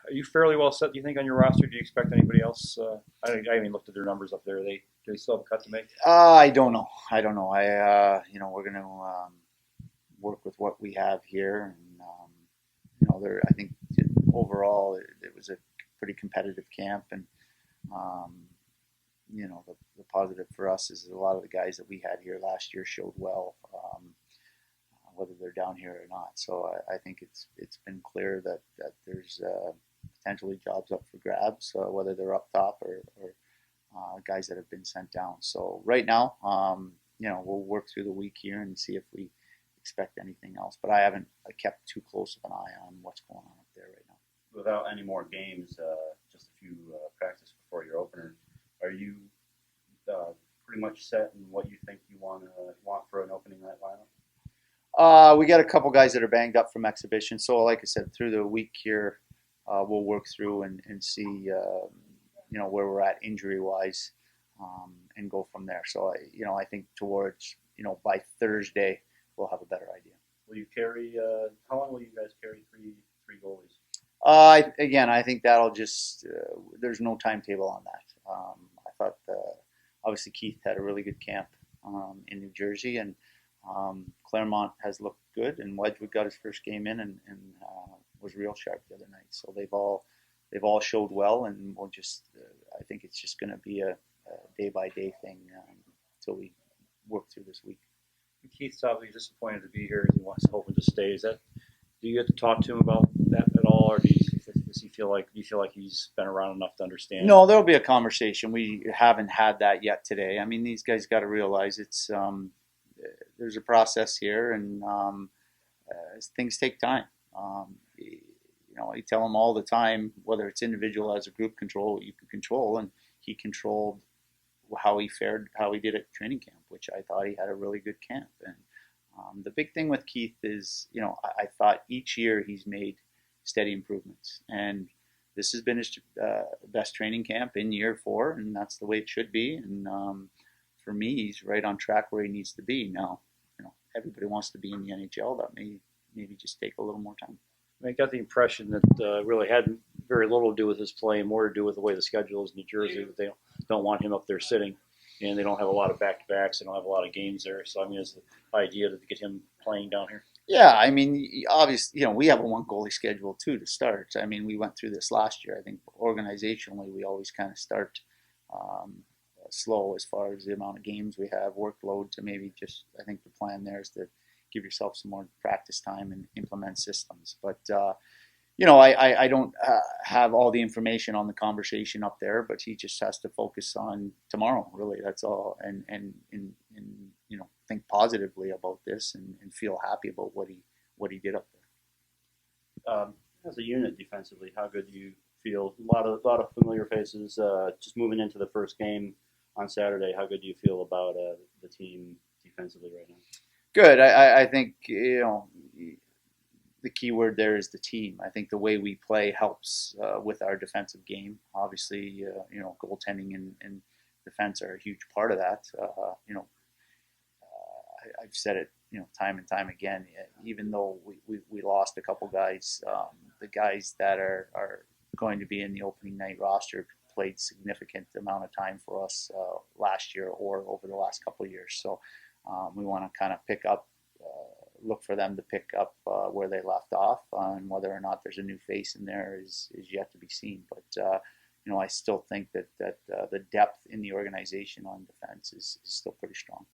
Are you fairly well set, do you think, on your roster? Do you expect anybody else? I haven't looked at their numbers up there. Do they still have a cut to make? I don't know. I don't know. We're going to work with what we have here, and I think overall it was a pretty competitive camp, and um, the positive for us is that a lot of the guys that we had here last year showed well, whether they're down here or not. So I think it's been clear that there's potentially jobs up for grabs, whether they're up top or guys that have been sent down. So right now, we'll work through the week here and see if we expect anything else. But I haven't kept too close of an eye on what's going on up there right now. Without any more games, just a few practice before your opener, are you pretty much set in what you think you want for an opening night lineup? We got a couple guys that are banged up from exhibition. So like I said, through the week here, we'll work through and see where we're at injury wise, and go from there. So I think towards by Thursday we'll have a better idea. Will you carry? How long will you guys carry three goalies? Again, I think that'll just there's no timetable on that. I thought obviously Keith had a really good camp in New Jersey, and Claremont has looked good, and Wedgwood got his first game in and was real sharp the other night. So they've all showed well, and we'll just I think it's just going to be a day by day thing until we work through this week. Keith's obviously disappointed to be here. He wants hoping to stay. Do you get to talk to him about that at all, or does he feel like he's been around enough to understand? No, there'll be a conversation. We haven't had that yet today. I mean, these guys got to realize it's there's a process here, and things take time. I tell him all the time, whether it's individual as a group, control what you can control, and he controlled how he fared, how he did at training camp, which I thought he had a really good camp. And the big thing with Keith is, I thought each year he's made steady improvements, and this has been his best training camp in year 4, and that's the way it should be. And for me, he's right on track where he needs to be. Now, everybody wants to be in the NHL. That may maybe just take a little more time. I got the impression that really had very little to do with his play, and more to do with the way the schedule is in New Jersey. That they don't want him up there sitting, and they don't have a lot of back-to-backs. They don't have a lot of games there. So, I mean, it's the idea to get him playing down here. Yeah, I mean, obviously, we have a one-goalie schedule, too, to start. I mean, we went through this last year. I think organizationally we always kind of start slow as far as the amount of games we have, workload to maybe just, I think the plan there is to give yourself some more practice time and implement systems. But, I don't have all the information on the conversation up there, but he just has to focus on tomorrow, really. That's all. And think positively about this and feel happy about what he did up there. As a unit defensively, how good do you feel? A lot of familiar faces. Just moving into the first game on Saturday, how good do you feel about the team defensively right now? Good. I think the key word there is the team. I think the way we play helps with our defensive game. Obviously, goaltending and defense are a huge part of that. I've said it, time and time again. Even though we lost a couple guys, the guys that are going to be in the opening night roster played significant amount of time for us last year or over the last couple of years. So we want to kind of look for them to pick up where they left off, and whether or not there's a new face in there is yet to be seen. But I still think that the depth in the organization on defense is still pretty strong.